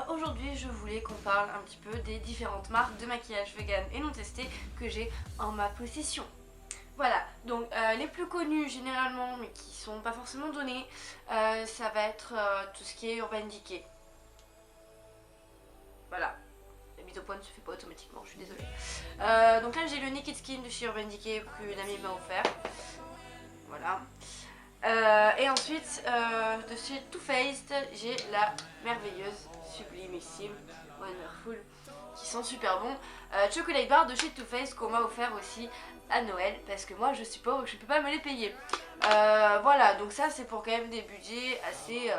Aujourd'hui je voulais qu'on parle un petit peu des différentes marques de maquillage vegan et non testé que j'ai en ma possession. Voilà, donc les plus connues généralement mais qui sont pas forcément données, ça va être tout ce qui est Urban Decay. Voilà, la mise au point ne se fait pas automatiquement, je suis désolée. Donc là j'ai le Naked Skin de chez Urban Decay qu'une amie m'a offert. Voilà. Et ensuite, de chez Too Faced, j'ai la merveilleuse, sublimissime, Wonderful, qui sont super bons. Chocolate Bar de chez Too Faced qu'on m'a offert aussi à Noël, parce que moi je suis pauvre, je peux pas me les payer. Voilà, donc ça c'est pour quand même des budgets assez...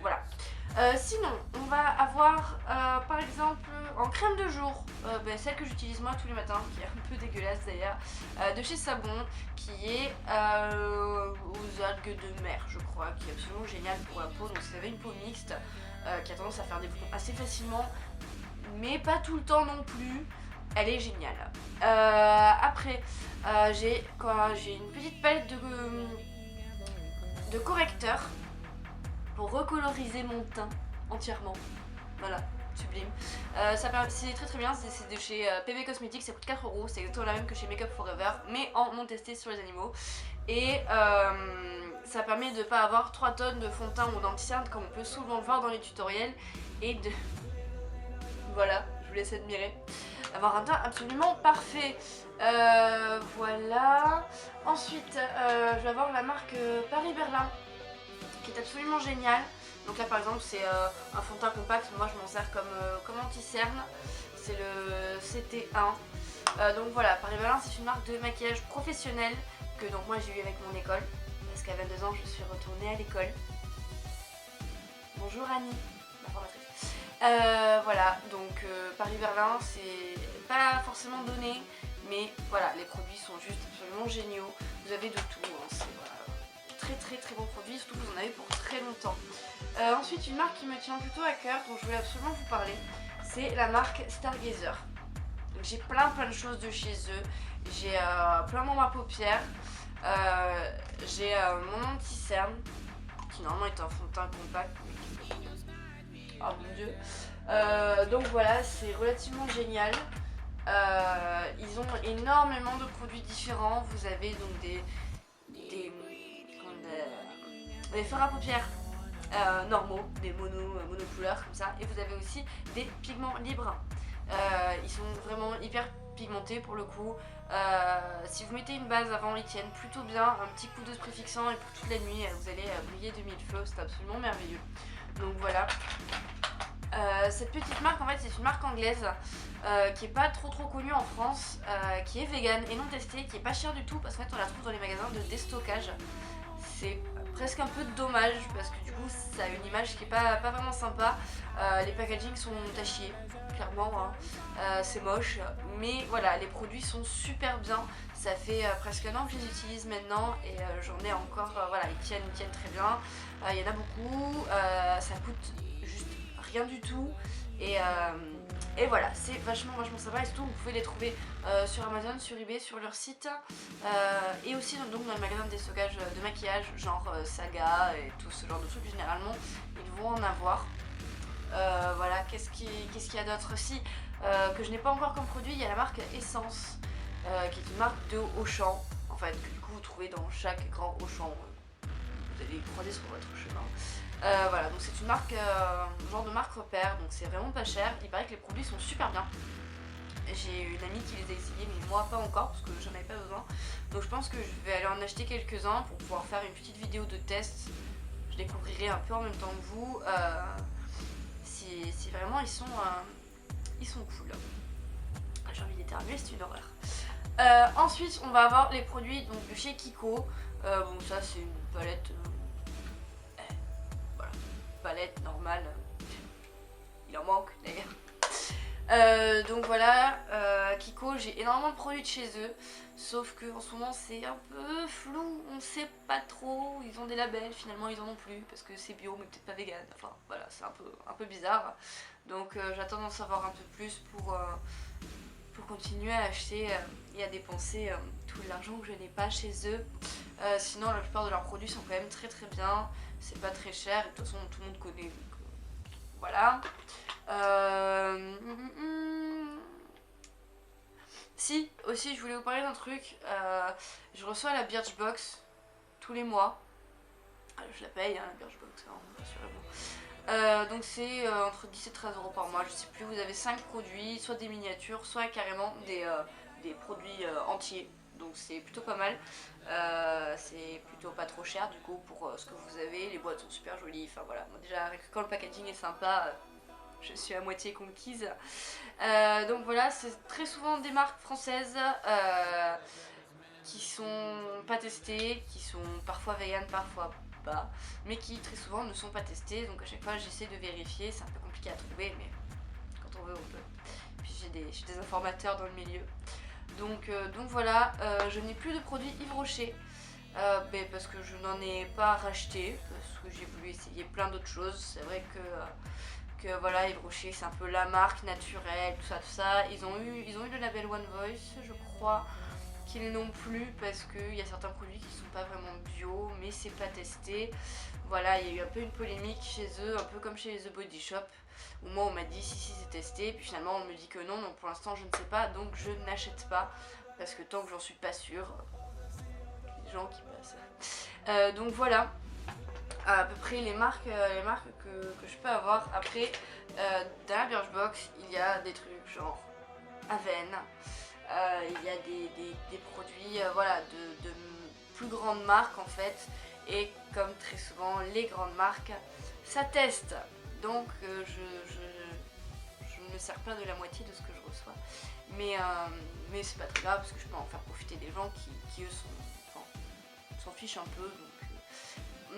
Voilà. Sinon, on va avoir par exemple en crème de jour, celle que j'utilise moi tous les matins, qui est un peu dégueulasse d'ailleurs, de chez Savon, qui est aux algues de mer, je crois, qui est absolument génial pour la peau. Donc, si vous avez une peau mixte qui a tendance à faire des boutons assez facilement, mais pas tout le temps non plus, elle est géniale. Après, j'ai une petite palette de correcteurs pour recoloriser mon teint entièrement. Voilà, sublime. C'est très très bien, c'est de chez PB Cosmetics, ça coûte 4 €, c'est exactement la même que chez Make Up Forever, mais en non testé sur les animaux. Et ça permet de ne pas avoir 3 tonnes de fond de teint ou d'anti-cerne comme on peut souvent le voir dans les tutoriels. Et de... Voilà, je vous laisse admirer. Avoir un teint absolument parfait. Voilà. Ensuite, je vais avoir la marque Paris Berlin, qui est absolument génial. Donc là par exemple c'est un fond de teint compact, moi je m'en sers comme anti-cerne, c'est le CT1. Donc voilà, Paris Berlin c'est une marque de maquillage professionnel que donc moi j'ai eu avec mon école, parce qu'à 22 ans je suis retournée à l'école. Bonjour Annie, ma formatrice. Voilà, donc Paris Berlin c'est pas forcément donné, mais voilà, les produits sont juste absolument géniaux, vous avez de tout, hein, c'est voilà, très bons produits, surtout que vous en avez pour très longtemps. Ensuite, une marque qui me tient plutôt à cœur, dont je voulais absolument vous parler, c'est la marque Stargazer. J'ai plein de choses de chez eux, j'ai plein dans ma paupière, j'ai mon anti-cerne, qui normalement est un fond de teint compact. Oh mon dieu. Donc voilà, c'est relativement génial. Ils ont énormément de produits différents, vous avez donc des fards à paupières normaux, des monocouleurs comme ça, et vous avez aussi des pigments libres. Ils sont vraiment hyper pigmentés pour le coup. Si vous mettez une base avant, ils tiennent plutôt bien. Un petit coup de spray fixant et pour toute la nuit, vous allez briller de mille feux, c'est absolument merveilleux. Donc voilà. Cette petite marque en fait c'est une marque anglaise qui est pas trop connue en France, qui est vegan et non testée, qui est pas chère du tout parce qu'en fait on la trouve dans les magasins de déstockage. C'est presque un peu dommage parce que du coup ça a une image qui est pas vraiment sympa. Les packagings sont à chier, clairement, hein. C'est moche, mais voilà, les produits sont super bien. Ça fait presque un an que je les utilise maintenant et j'en ai encore, voilà, ils tiennent très bien. Il y en a beaucoup, ça coûte juste rien du tout et voilà, c'est vachement sympa et surtout vous pouvez les trouver sur Amazon, sur eBay, sur leur site et aussi donc dans les magasins de déstockage de maquillage genre Saga et tout ce genre de trucs, généralement ils vont en avoir. Voilà, qu'est-ce qu'il y a d'autre aussi que je n'ai pas encore comme produit? Il y a la marque Essence qui est une marque de Auchan en fait, que du coup vous trouvez dans chaque grand Auchan, vous allez croiser sur votre chemin. Voilà, donc c'est une marque, genre de marque repère, donc c'est vraiment pas cher. Il paraît que les produits sont super bien. J'ai une amie qui les a essayés, mais moi pas encore parce que j'en avais pas besoin. Donc je pense que je vais aller en acheter quelques-uns pour pouvoir faire une petite vidéo de test. Je découvrirai un peu en même temps que vous si vraiment ils sont cool. J'ai envie d'éternuer, c'est une horreur. Ensuite, on va avoir les produits donc, de chez Kiko. Bon, ça c'est une palette. Palette normale, il en manque d'ailleurs. Donc voilà, Kiko, j'ai énormément de produits de chez eux, sauf que en ce moment c'est un peu flou, on sait pas trop, ils ont des labels, finalement ils en ont plus parce que c'est bio mais peut-être pas vegan, enfin voilà, c'est un peu bizarre. Donc j'attends d'en savoir un peu plus pour continuer à acheter et à dépenser tout l'argent que je n'ai pas chez eux. Sinon la plupart de leurs produits sont quand même très bien, c'est pas très cher et de toute façon tout le monde connaît, donc voilà. Si, aussi je voulais vous parler d'un truc. Je reçois la Birchbox tous les mois. Je la paye, hein, la Birchbox, hein, rassurez-vous. Donc c'est entre 10 et 13 euros par mois, je sais plus. Vous avez 5 produits, soit des miniatures, soit carrément des produits entiers. Donc c'est plutôt pas mal. C'est plutôt pas trop cher du coup pour ce que vous avez. Les boîtes sont super jolies. Enfin voilà, moi, déjà quand le packaging est sympa, je suis à moitié conquise. Donc voilà, c'est très souvent des marques françaises qui sont pas testées, qui sont parfois véganes, parfois pas, mais qui très souvent ne sont pas testées. Donc à chaque fois j'essaie de vérifier, c'est un peu compliqué à trouver, mais quand on veut on peut. Puis j'ai des informateurs dans le milieu. Donc voilà, je n'ai plus de produits Yves Rocher. Parce que je n'en ai pas racheté, parce que j'ai voulu essayer plein d'autres choses. C'est vrai que voilà, Yves Rocher c'est un peu la marque naturelle, tout ça. Ils ont eu le label One Voice, je crois, qu'ils n'ont plus parce qu'il y a certains produits qui sont pas vraiment bio, mais c'est pas testé. Voilà, il y a eu un peu une polémique chez eux, un peu comme chez The Body Shop, où moi on m'a dit si c'est testé, puis finalement on me dit que non, donc pour l'instant je ne sais pas, donc je n'achète pas, parce que tant que j'en suis pas sûre, les gens qui passent. Donc voilà, à peu près les marques que je peux avoir. Après, dans la Birchbox, il y a des trucs genre Aven, il y a des produits voilà, de plus grandes marques en fait. Et comme très souvent, les grandes marques, ça teste. Donc je me sers pas de la moitié de ce que je reçois. Mais c'est pas très grave parce que je peux en faire profiter des gens qui eux s'en fichent un peu.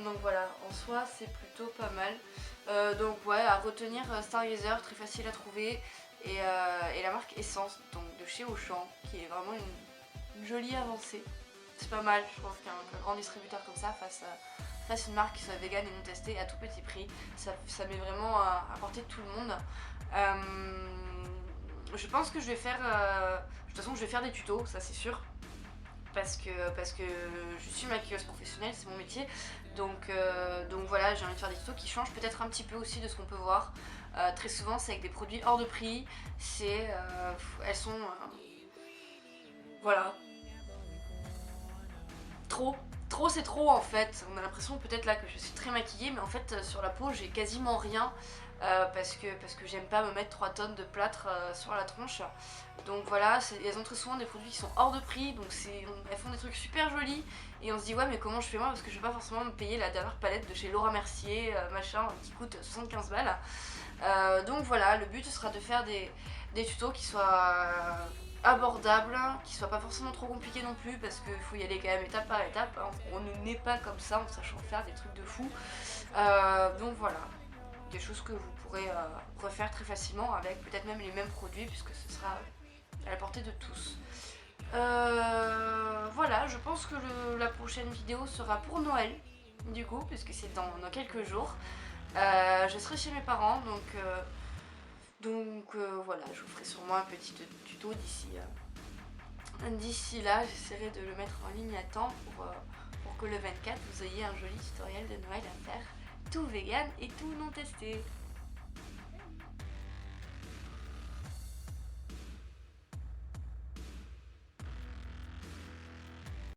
Donc voilà, en soi c'est plutôt pas mal. Donc ouais, à retenir Stargazer, très facile à trouver. Et la marque Essence, donc de chez Auchan, qui est vraiment une jolie avancée. C'est pas mal, je trouve qu'un grand distributeur comme ça fasse une marque qui soit vegan et non testée à tout petit prix. Ça met vraiment à portée de tout le monde. Je pense que je vais faire... de toute façon je vais faire des tutos, ça c'est sûr. Parce que je suis maquilleuse professionnelle, c'est mon métier. Donc voilà, j'ai envie de faire des tutos qui changent peut-être un petit peu aussi de ce qu'on peut voir. Très souvent c'est avec des produits hors de prix. Elles sont... voilà. Trop c'est trop en fait. On a l'impression peut-être là que je suis très maquillée, mais en fait sur la peau j'ai quasiment rien. Parce que j'aime pas me mettre 3 tonnes de plâtre sur la tronche. Donc voilà, elles ont très souvent des produits qui sont hors de prix, donc elles font des trucs super jolis. Et on se dit ouais mais comment je fais moi, parce que je vais pas forcément me payer la dernière palette de chez Laura Mercier, machin, qui coûte 75 balles. Donc voilà, le but sera de faire des tutos qui soient abordables, qui soient pas forcément trop compliqués non plus, parce qu'il faut y aller quand même étape par étape, hein. On ne naît pas comme ça en sachant faire des trucs de fou. Donc voilà, des choses que vous pourrez refaire très facilement avec peut-être même les mêmes produits, puisque ce sera à la portée de tous. Voilà, je pense que la prochaine vidéo sera pour Noël, du coup, puisque c'est dans quelques jours. Je serai chez mes parents, donc voilà, je vous ferai sûrement un petit tuto d'ici là. J'essaierai de le mettre en ligne à temps pour que le 24 vous ayez un joli tutoriel de Noël à faire, tout vegan et tout non testé.